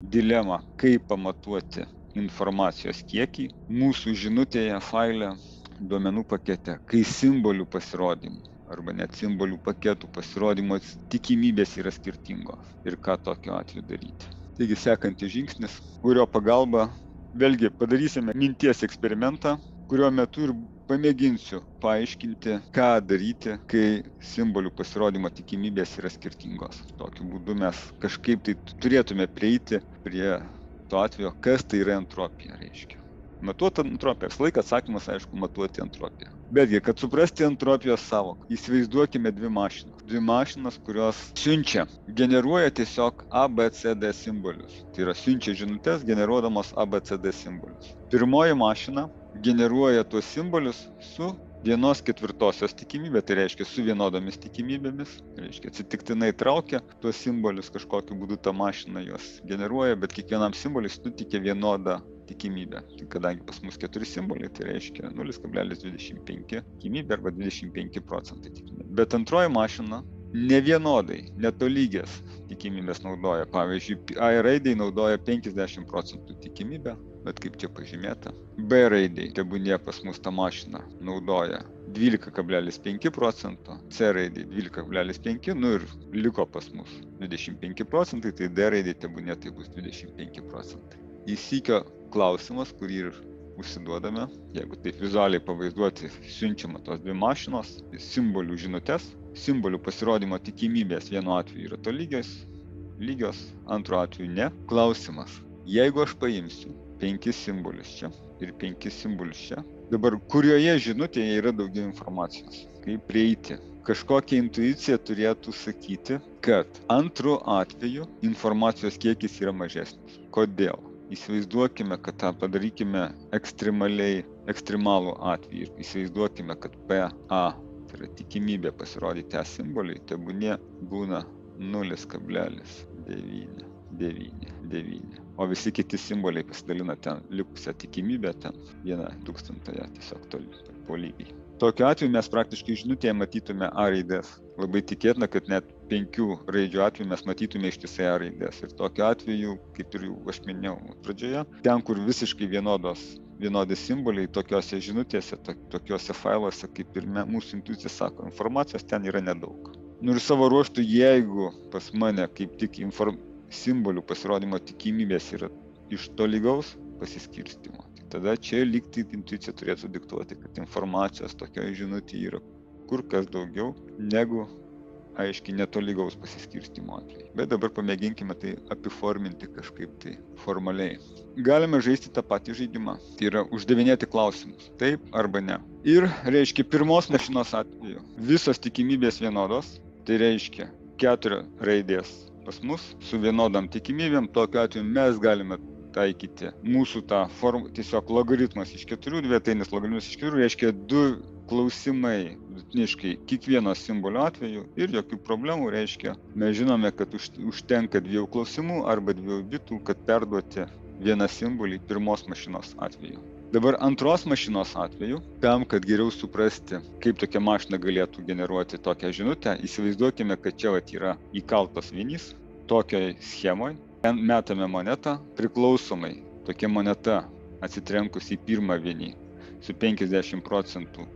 dilemą, kaip pamatuoti informacijos kiekį mūsų žinutėje, faile, duomenų pakete, kai simbolių pasirodymų arba net simbolių paketų pasirodymo tikimybės yra skirtingos ir ką tokiu atveju daryti. Taigi sekantis žingsnis, kurio pagalba vėlgi padarysime minties eksperimentą, kurio metu ir pamėginsiu paaiškinti, ką daryti, kai simbolių pasirodymo tikimybės yra skirtingos. Tokiu būdu mes kažkaip tai turėtume prieiti prie to atvejo, kas tai yra entropija reiškia. Matuoti entropiją. Visą laiką atsakymas, aišku, matuoti entropiją. Betgi, kad suprasti entropijos sąvoką, įsivaizduokime dvi mašinas. Dvi mašinas, kurios siunčia, generuoja tiesiog ABCD simbolius. Tai yra siunčia žinutes, generuodamos ABCD simbolius. Pirmoji mašina generuoja tuos simbolius su 1/4 tikimybė, tai reiškia su vienodomis tikimybėmis, reiškia atsitiktinai traukia tuos simbolius, kažkokiu būdu ta mašina juos generuoja, bet kiekvienam simboliui suteikia vienodą tikimybę. Tai kadangi pas mus 4 simboliai, tai reiškia 0,25 tikimybė arba 25% tikimybė. Bet antroji mašina nevienodai, netolygės tikimybės naudoja. Pavyzdžiui, A raidei naudoja 50% tikimybę, bet kaip čia pažymėta. B raidei, tebūnie pas mus ta mašina naudoja 12,5%, C raidei 12,5%, ir liko pas mus 25%, tai D raidei tebūnie tai bus 25%. Įsykio klausimas, kurį ir užsiduodame, jeigu taip vizualiai pavaizduoti, siunčiama tos dvi mašinos, simbolių žinutes, simbolių pasirodymo tikimybės vienu atveju yra lygios, antru atveju ne. Klausimas, jeigu aš paimsiu 5 simbolius čia ir 5 simbolius čia, dabar kurioje žinutėje yra daugiau informacijos, kaip prieiti? Kažkokia intuicija turėtų sakyti, kad antru atveju informacijos kiekis yra mažesnis. Kodėl? Įsivaizduokime, kad tą padarykime ekstremalų atvejį. Įsivaizduokime, kad PA, tai yra tikimybė pasirodyti A simboliai, tebūnie būna 0,999. O visi kiti simboliai pasidalina ten likusią tikimybę, ten 1/1000 tiesiog toli po lygiai. Tokiu atveju mes praktiškai žinutėje matytume A raidės. Labai tikėtina, kad net 5 raidžių atveju mes matytume ištisai A raidės. Ir tokiu atveju, kaip ir aš minėjau pradžioje, ten, kur visiškai vienodi simboliai, tokiose žinutėse, tokiose failuose, kaip ir mūsų intuicija sako, informacijos ten yra nedaug. Ir savo ruožtu, jeigu pas mane kaip tik simbolių pasirodymo tikimybės yra iš tolygaus pasiskirstymo, tada čia lygtai intuicija turėtų diktuoti, kad informacijos tokioje žinutėje yra kur kas daugiau negu aiškiai netolygaus pasiskirstymo atveju. Bet dabar pamėginkime tai apiforminti kažkaip tai formaliai. Galime žaisti tą patį žaidimą. Tai yra uždavinėti klausimus. Taip arba ne. Ir reiškia pirmos mašinos atveju visos tikimybės vienodos. Tai reiškia 4 raidės pas mus su vienodam tikimybėm. Tokiu atveju mes galime taikyti mūsų tą formą, tiesiog logaritmas iš 4, dvietainis logaritmas iš 4, reiškia 2 klausimai vidutiniškai kiekvieno simbolio atveju ir jokių problemų, reiškia, mes žinome, kad užtenka 2 klausimų arba 2 bitų, kad perduoti vieną simbolį pirmos mašinos atveju. Dabar antros mašinos atveju, tam, kad geriau suprasti, kaip tokia mašina galėtų generuoti tokią žinutę, įsivaizduokime, kad čia yra įkaltas vienys tokioj schemoje. Ten metame monetą, priklausomai tokia moneta atsitrenkus į pirmą vienį su 50%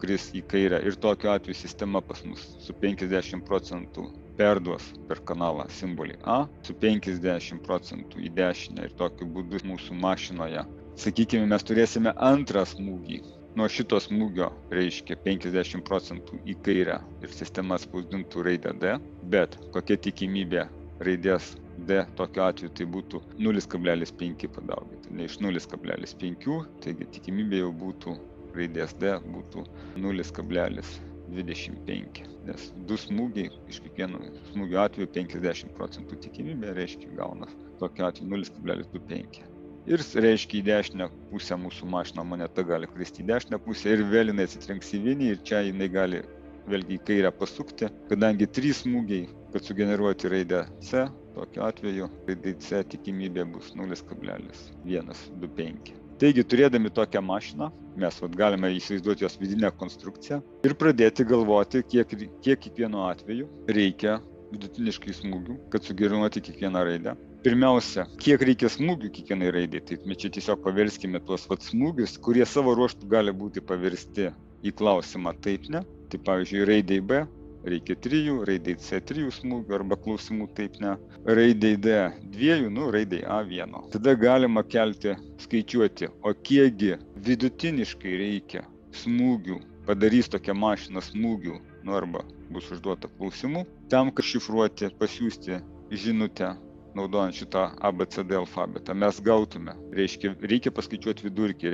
kris į kairę ir tokiu atveju sistema pas mus su 50% perduos per kanalą simbolį A, su 50% į dešinę ir tokiu būdu mūsų mašinoje, sakykime, mes turėsime antrą smūgį. Nuo šito smūgio reiškia 50% į kairę ir sistema spausdintų raidę D, bet kokia tikimybė raidės D tokiu atveju tai būtų 0,5 padauginti, ne iš 0,5, taigi tikimybė jau būtų raidės D būtų 0,25, nes 2 smūgiai iš kiekvieno smūgio atveju 50% tikimybė reiškia gauna tokiu atveju 0,25. Ir reiškia į dešinę pusę mūsų mašino moneta gali kristi į dešinę pusę ir vėl jinai atsitrenks į vienį ir čia jinai gali vėlgi į kairę pasukti, kadangi 3 smūgiai, kad sugeneruoti raidę C, tokiu atveju raidai C tikimybė bus 0,125. Taigi, turėdami tokią mašiną, mes galime įsivaizduoti jos vidinę konstrukciją ir pradėti galvoti, kiek kiekvienu atveju reikia vidutiniškai smūgių, kad sugeneruoti kiekvieną raidę. Pirmiausia, kiek reikia smūgių kiekvienai raidai, tai mes čia tiesiog paverskime tuos smūgius, kurie savo ruožtų gali būti paversti į klausimą taip ne. Tai pavyzdžiui, raidai B reikia 3, raidai C 3 smūgių arba klausimų taip ne, raidai D 2, raidai A 1. Tada galima skaičiuoti, o kiekgi vidutiniškai reikia smūgių, padarys tokią mašiną smūgių, arba bus užduota klausimų, tam, kad šifruoti, pasiųsti žinutę, naudojant šitą ABCD alfabetą, mes gautume. Reikia paskaičiuoti vidurkį,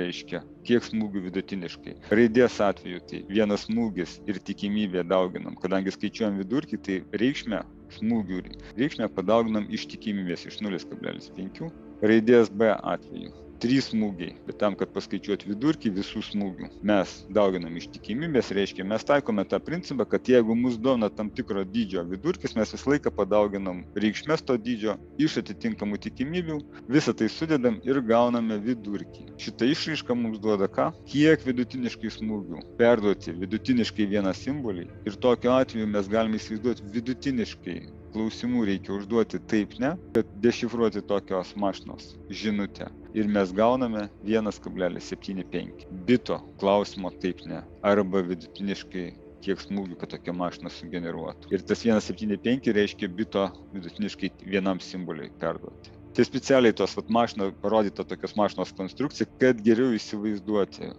kiek smūgių vidutiniškai. Raidės atveju tai vienas smūgis ir tikimybė dauginam. Kadangi skaičiuojam vidurkį, tai reikšmę padauginam iš tikimybės, iš 0,5. Raidės B atveju 3 smūgiai, bet tam, kad paskaičiuoti vidurkį visų smūgių, mes dauginam iš tikimybės, mes taikome tą principą, kad jeigu mus domina tam tikro dydžio vidurkis, mes visą laiką padauginam reikšmės to dydžio iš atitinkamų tikimybių, visą tai sudedam ir gauname vidurkį. Šita išraiška mums duoda ką? Kiek vidutiniškai smūgių perduoti vidutiniškai vieną simbolį ir tokiu atveju mes galime įsivaizduoti vidutiniškai klausimų reikia užduoti taip ne, kad dešifruoti tokios mašinos žinutę. Ir mes gauname 1,75 bito klausimo taip ne, arba vidutiniškai kiek smūgių, kad tokia mašina sugeneruotų. Ir tas 1,75 reiškia bito vidutiniškai vienam simboliui perduoti. Tai specialiai mašina parodyta tokios mašinos konstrukcija, kad geriau įsivaizduoti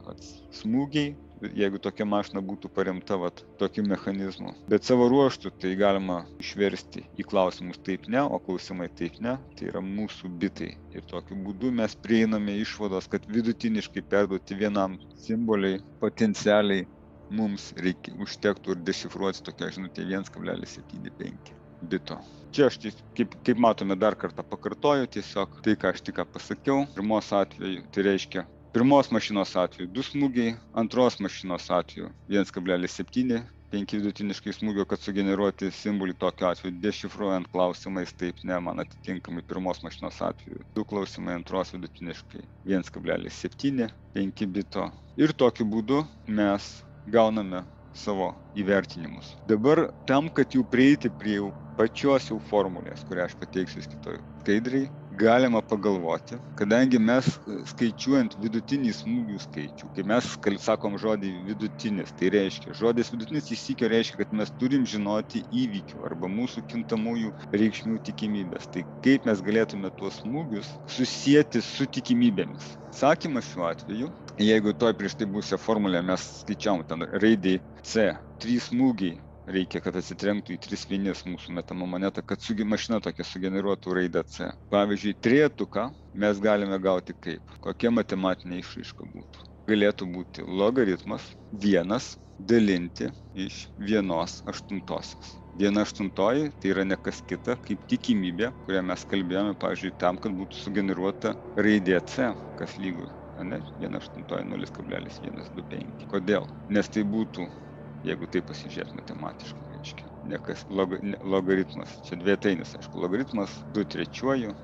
smūgiai, jeigu tokia mašina būtų paremta tokiu mechanizmu. Bet savo ruožtų tai galima išversti į klausimus taip ne, o klausimai taip ne, tai yra mūsų bitai. Ir tokiu būdu mes prieiname išvados, kad vidutiniškai perduoti vienam simboliai potencialiai mums užtektų ir dešifruoti tokią žinutę 1,75 bito. Čia aš kaip matome dar kartą pakartoju tiesiog tai, ką aš tik pasakiau. Pirmos atveju tai reiškia pirmos mašinos atveju 2 smūgiai, antros mašinos atveju 1,7, 5 vidutiniškai smūgio, kad sugeneruoti simbolį tokiu atveju, dešifruojant klausimais taip ne, man atitinkamai pirmos mašinos atveju 2 klausimai, antros vidutiniškai 1,7, 5 bito. Ir tokiu būdu mes gauname savo įvertinimus. Dabar tam, kad jau prieiti prie pačios formulės, kurią aš pateiksiu kitoj skaidriai, galima pagalvoti, kadangi mes skaičiuojant vidutinį smūgių skaičių, kai mes sakom žodį vidutinis, tai reiškia, žodis vidutinis įsykio reiškia, kad mes turim žinoti įvykių arba mūsų kintamųjų reikšmių tikimybės. Tai kaip mes galėtume tuos smūgius susijęti su tikimybėmis? Sakymas šiuo atveju, jeigu toj prieš tai būsę formulę mes skaičiavom ten raidai C, 3 smūgiai, reikia, kad atsitrenktų į 3 vienis mūsų metama moneta, kad mašina tokia sugeneruotų raidę C. Pavyzdžiui, trejetuką mes galime gauti kaip? Kokia matematinė išraiška būtų? Galėtų būti logaritmas 1 dalinti iš 1/8. 1/8 tai yra ne kas kita, kaip tikimybė, kurią mes kalbėjome, pavyzdžiui, tam, kad būtų sugeneruota raidė C, kas lygu, 1/8 0,125. Kodėl? Nes tai būtų, jeigu tai pasižiūrėt matematiškai, reiškia, logaritmas, čia dvietainis, aišku, logaritmas 2/3,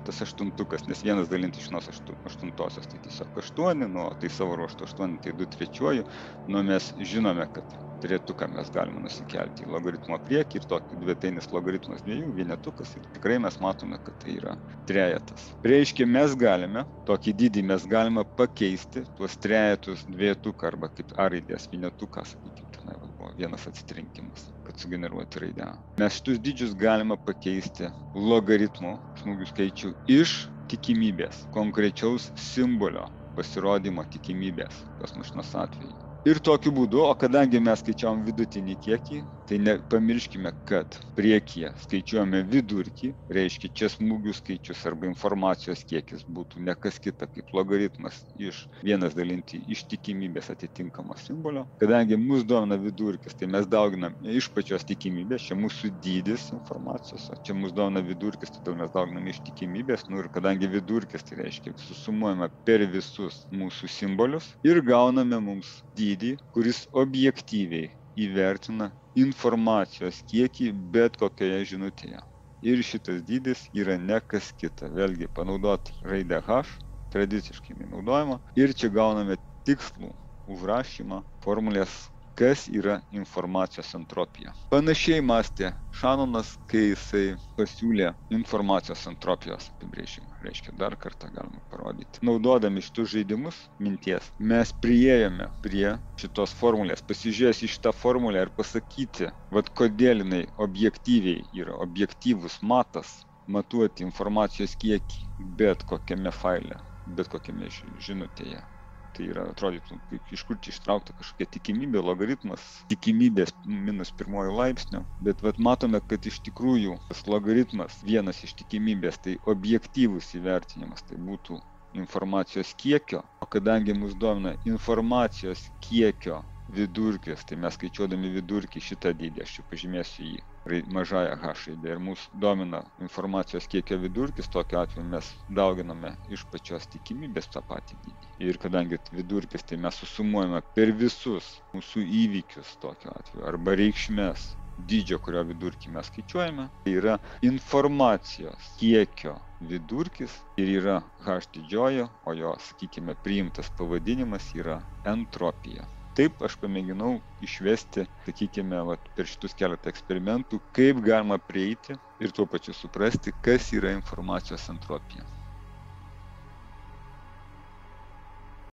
tas aštuntukas, nes 1 dalinti iš 1/8, tai tiesiog 8, tai savo ruožtu 8, tai 2/3, mes žinome, kad trejetuką mes galime nusikelti į logaritmo priekį ir tokį dvietainis logaritmas 2 vienetukas ir tikrai mes matome, kad tai yra trejetas. Reiškia, mes galime, tokį dydį mes galime pakeisti tuos trejetus dviejetuką arba kaip A raidės vienetuką, sakykime, tenai buvo vienas atsitrenkimas, kad sugeneruoti raidę A. Mes šitus dydžius galime pakeisti logaritmų smūgių skaičių iš tikimybės, konkrečiaus simbolio pasirodymo tikimybės tos mašinos atveju. Ir tokiu būdu, o kadangi mes skaičiavom vidutinį kiekį, tai nepamirškime, kad priekyje skaičiuojame vidurkį, reiškia čia smūgių skaičius arba informacijos kiekis būtų ne kas kita kaip logaritmas iš 1 dalinti iš tikimybės atitinkamo simbolio. Kadangi mus domina vidurkis, tai mes dauginam iš pačios tikimybės, čia mūsų dydis informacijos, o čia mus domina vidurkis, todėl mes dauginam iš tikimybės, ir kadangi vidurkis, tai reiškia susumuojame per visus mūsų simbolius ir gauname mums dydį, kuris objektyviai įvertina informacijos kiekį bet kokioje žinutėje. Ir šitas dydis yra ne kas kita. Vėlgi panaudoti raidę H, tradiciškai naudojama. Ir čia gauname tikslų užrašymą formulės, kas yra informacijos entropija. Panašiai mąstė Šanonas, kai jisai pasiūlė informacijos entropijos apibrėžimą. Reiškia, dar kartą galima parodyti. Naudodami šitus žaidimus minties, mes priėjome prie šitos formulės, pasižiūrėjęs į šitą formulę ir pasakyti, vat kodėl jinai objektyviai yra objektyvus matas, matuoti informacijos kiekį bet kokiame faile, bet kokiame žinutėje. Tai yra, atrodytų, iš kur čia ištraukta kažkokia tikimybė, logaritmas, tikimybės minus pirmojų laipsnių, bet matome, kad iš tikrųjų tas logaritmas, vienas iš tikimybės, tai objektyvus įvertinimas, tai būtų informacijos kiekio, o kadangi mus domina informacijos kiekio vidurkis, tai mes skaičiuodami vidurkį šitą dydį, aš čia pažymėsiu jį mažąją h raidę, ir mūsų domina informacijos kiekio vidurkis, tokiu atveju mes dauginame iš pačios tikimybės tą patį dydį. Ir kadangi vidurkis, tai mes susumuojame per visus mūsų įvykius tokiu atveju, arba reikšmės dydžio, kurio vidurkį mes skaičiuojame, tai yra informacijos kiekio vidurkis ir yra h didžioji, o jo, sakykime, priimtas pavadinimas yra entropija. Taip aš pamėginau išvesti, sakykime, per šitus keletą eksperimentų, kaip galima prieiti ir tuo pačiu suprasti, kas yra informacijos entropija.